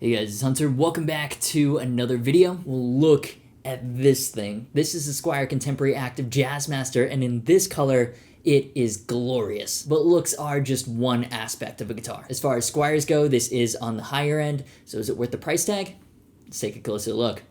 Hey guys, it's Hunter. Welcome back to another video. We'll look at this thing. This is the Squier Contemporary Active Jazzmaster, and in this color, it is glorious. But looks are just one aspect of a guitar. As far as Squiers go, this is on the higher end, so is it worth the price tag? Let's take a closer look.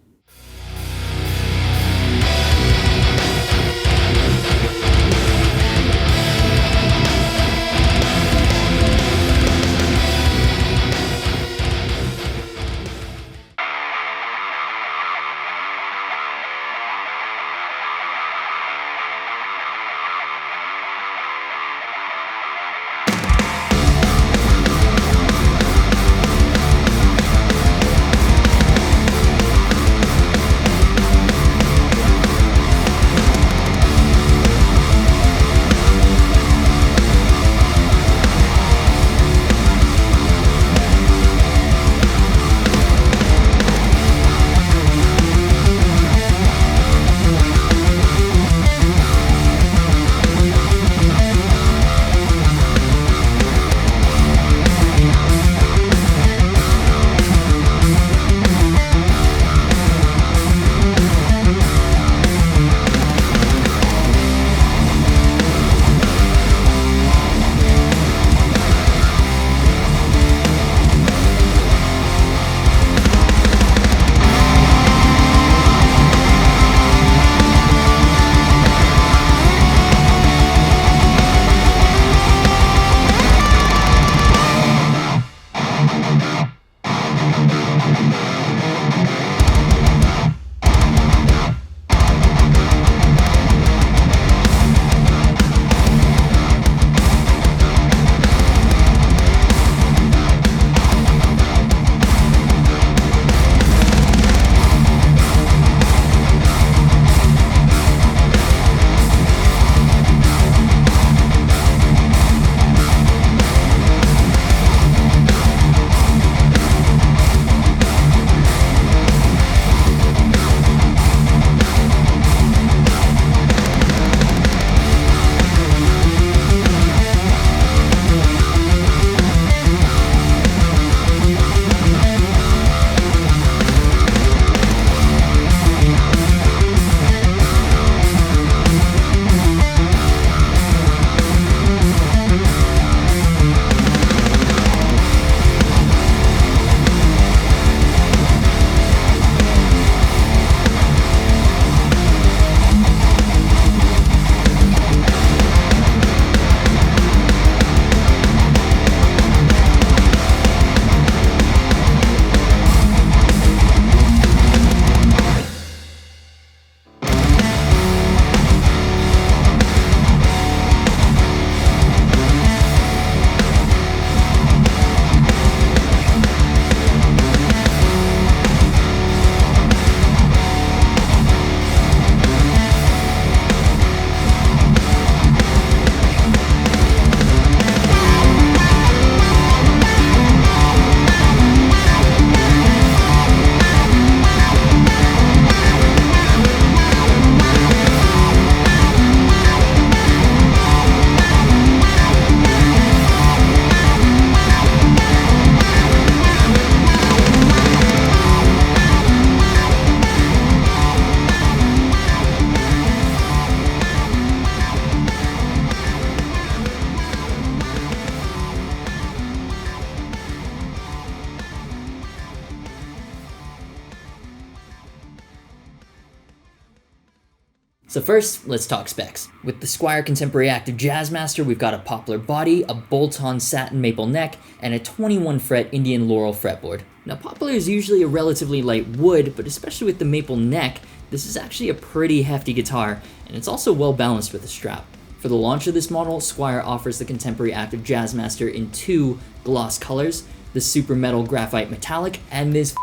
So first, let's talk specs. With the Squier Contemporary Active Jazzmaster, we've got a poplar body, a bolt-on satin maple neck, and a 21-fret Indian laurel fretboard. Now, poplar is usually a relatively light wood, but especially with the maple neck, this is actually a pretty hefty guitar, and it's also well balanced with the strap. For the launch of this model, Squier offers the Contemporary Active Jazzmaster in two gloss colors, the Super Metal Graphite Metallic, and this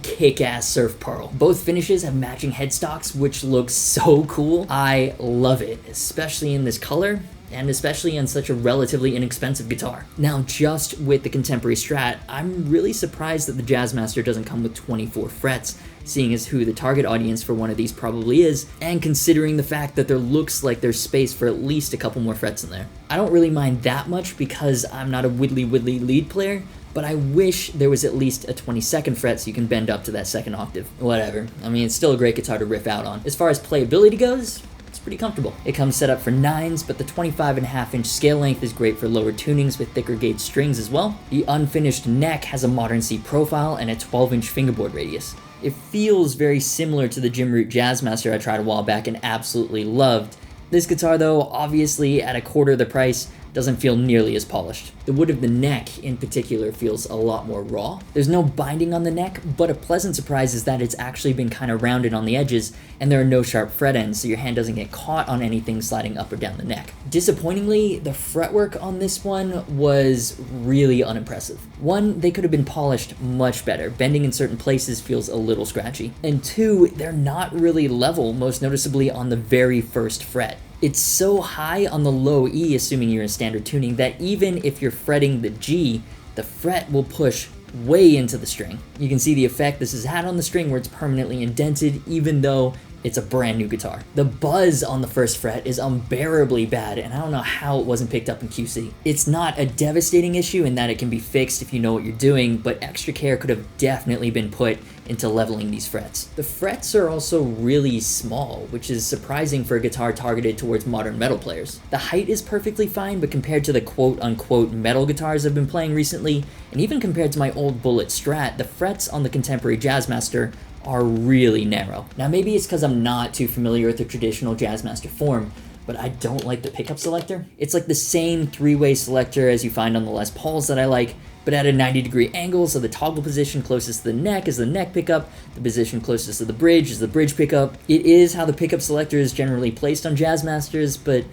kick-ass Surf Pearl. Both finishes have matching headstocks, which looks so cool. I love it, especially in this color, and especially on such a relatively inexpensive guitar. Now, just with the Contemporary Strat, I'm really surprised that the Jazzmaster doesn't come with 24 frets, seeing as who the target audience for one of these probably is, and considering the fact that there looks like there's space for at least a couple more frets in there. I don't really mind that much because I'm not a widdly lead player, but I wish there was at least a 22nd fret so you can bend up to that second octave. Whatever. I mean, it's still a great guitar to riff out on. As far as playability goes, it's pretty comfortable. It comes set up for 9s, but the 25.5-inch scale length is great for lower tunings with thicker gauge strings as well. The unfinished neck has a modern C profile and a 12-inch fingerboard radius. It feels very similar to the Jim Root Jazzmaster I tried a while back and absolutely loved. This guitar though, obviously at a quarter of the price, doesn't feel nearly as polished. The wood of the neck in particular feels a lot more raw. There's no binding on the neck, but a pleasant surprise is that it's actually been kind of rounded on the edges and there are no sharp fret ends, so your hand doesn't get caught on anything sliding up or down the neck. Disappointingly, the fretwork on this one was really unimpressive. One, they could have been polished much better. Bending in certain places feels a little scratchy. And two, they're not really level, most noticeably on the very first fret. It's so high on the low E, assuming you're in standard tuning, that even if you're fretting the G, the fret will push way into the string. You can see the effect this has had on the string where it's permanently indented, even though it's a brand new guitar. The buzz on the first fret is unbearably bad, and I don't know how it wasn't picked up in QC. It's not a devastating issue in that it can be fixed if you know what you're doing, but extra care could have definitely been put into leveling these frets. The frets are also really small, which is surprising for a guitar targeted towards modern metal players. The height is perfectly fine, but compared to the quote-unquote metal guitars I've been playing recently, and even compared to my old Bullet Strat, the frets on the contemporary Jazzmaster are really narrow. Now maybe it's because I'm not too familiar with the traditional Jazzmaster form, but I don't like the pickup selector. It's like the same three-way selector as you find on the Les Pauls that I like, but at a 90-degree angle, so the toggle position closest to the neck is the neck pickup, the position closest to the bridge is the bridge pickup. It is how the pickup selector is generally placed on Jazzmasters, but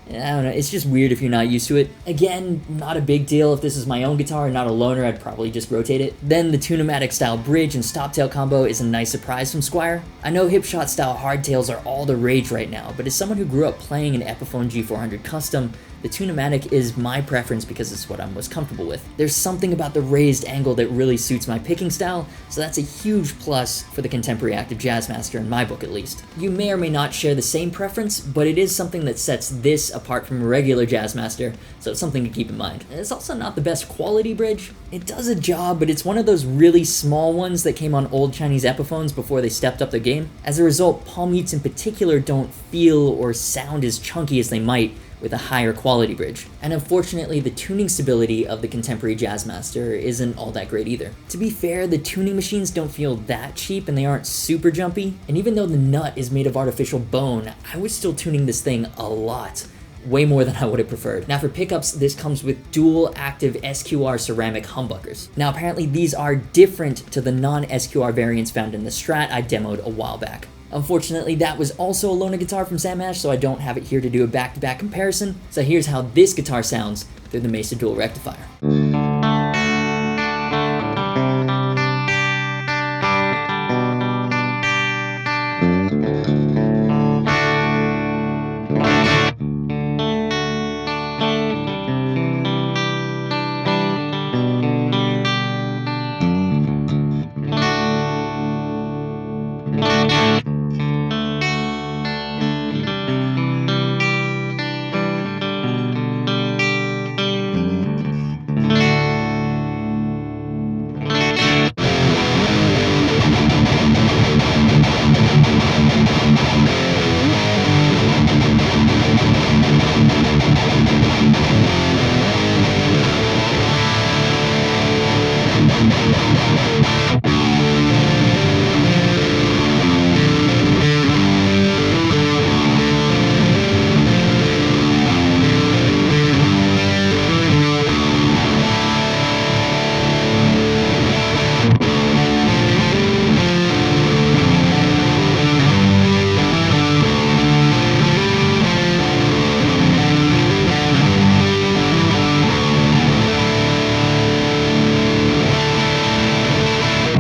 I don't know, it's just weird if you're not used to it. Again, not a big deal. If this is my own guitar and not a loaner, I'd probably just rotate it. Then the Tune-O-Matic style bridge and stop-tail combo is a nice surprise from Squier. I know hipshot style hardtails are all the rage right now, but as someone who grew up playing an Epiphone G400 Custom, the Tune-O-Matic is my preference because it's what I'm most comfortable with. There's something about the raised angle that really suits my picking style, so that's a huge plus for the contemporary active Jazzmaster in my book at least. You may or may not share the same preference, but it is something that sets this apart from a regular Jazzmaster, so it's something to keep in mind. It's also not the best quality bridge. It does a job, but it's one of those really small ones that came on old Chinese Epiphones before they stepped up their game. As a result, palm mutes in particular don't feel or sound as chunky as they might with a higher quality bridge. And unfortunately, the tuning stability of the contemporary Jazzmaster isn't all that great either. To be fair, the tuning machines don't feel that cheap and they aren't super jumpy, and even though the nut is made of artificial bone, I was still tuning this thing a lot. Way more than I would have preferred. Now for pickups, this comes with dual active SQR ceramic humbuckers. Now apparently these are different to the non-SQR variants found in the Strat I demoed a while back. Unfortunately, that was also a loaner guitar from Sam Ash, so I don't have it here to do a back-to-back comparison. So here's how this guitar sounds through the Mesa Dual Rectifier.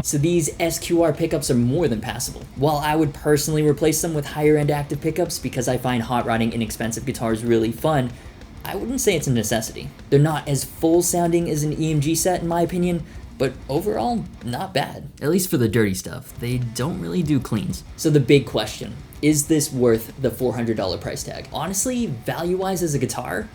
So these SQR pickups are more than passable. While I would personally replace them with higher end active pickups because I find hot rodding inexpensive guitars really fun, I wouldn't say it's a necessity. They're not as full sounding as an EMG set in my opinion, but overall, not bad. At least for the dirty stuff. They don't really do cleans. So the big question, is this worth the $400 price tag? Honestly, value-wise as a guitar,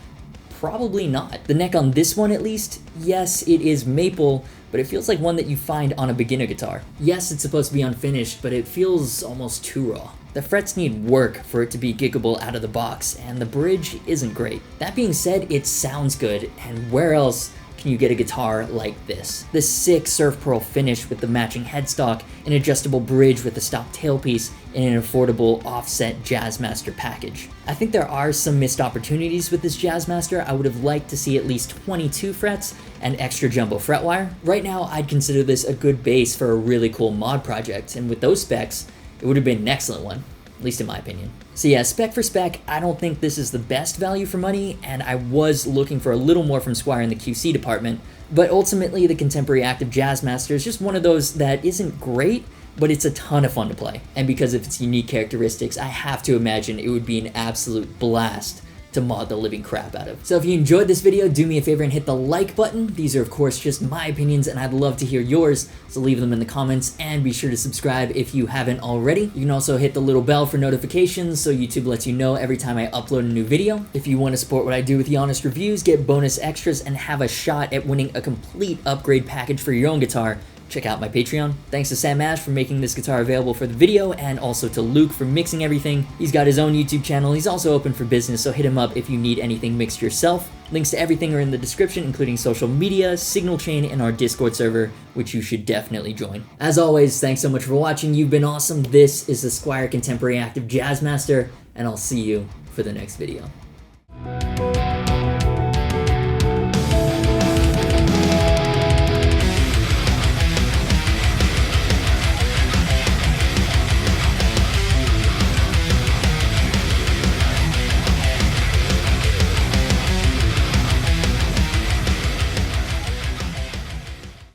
Probably not. The neck on this one, at least, yes, it is maple, but it feels like one that you find on a beginner guitar. Yes, it's supposed to be unfinished, but it feels almost too raw. The frets need work for it to be giggable out of the box, and the bridge isn't great. That being said, it sounds good, and where else can you get a guitar like this? This sick surf pearl finish with the matching headstock, an adjustable bridge with a stock tailpiece, and an affordable offset Jazzmaster package. I think there are some missed opportunities with this Jazzmaster. I would have liked to see at least 22 frets and extra jumbo fret wire. Right now, I'd consider this a good base for a really cool mod project, and with those specs, it would have been an excellent one, at least in my opinion. So yeah, spec for spec, I don't think this is the best value for money, and I was looking for a little more from Squier in the QC department, but ultimately the Contemporary Active Jazzmaster is just one of those that isn't great, but it's a ton of fun to play. And because of its unique characteristics, I have to imagine it would be an absolute blast to mod the living crap out of. So if you enjoyed this video, do me a favor and hit the like button. These are of course just my opinions and I'd love to hear yours, so leave them in the comments and be sure to subscribe if you haven't already. You can also hit the little bell for notifications so YouTube lets you know every time I upload a new video. If you want to support what I do with the honest reviews, get bonus extras, and have a shot at winning a complete upgrade package for your own guitar, check out my Patreon. Thanks to Sam Ash for making this guitar available for the video, and also to Luke for mixing everything. He's got his own YouTube channel. He's also open for business, so hit him up if you need anything mixed yourself. Links to everything are in the description, including social media, signal chain, and our Discord server, which you should definitely join. As always, thanks so much for watching. You've been awesome. This is the Squier Contemporary Active Jazzmaster, and I'll see you for the next video.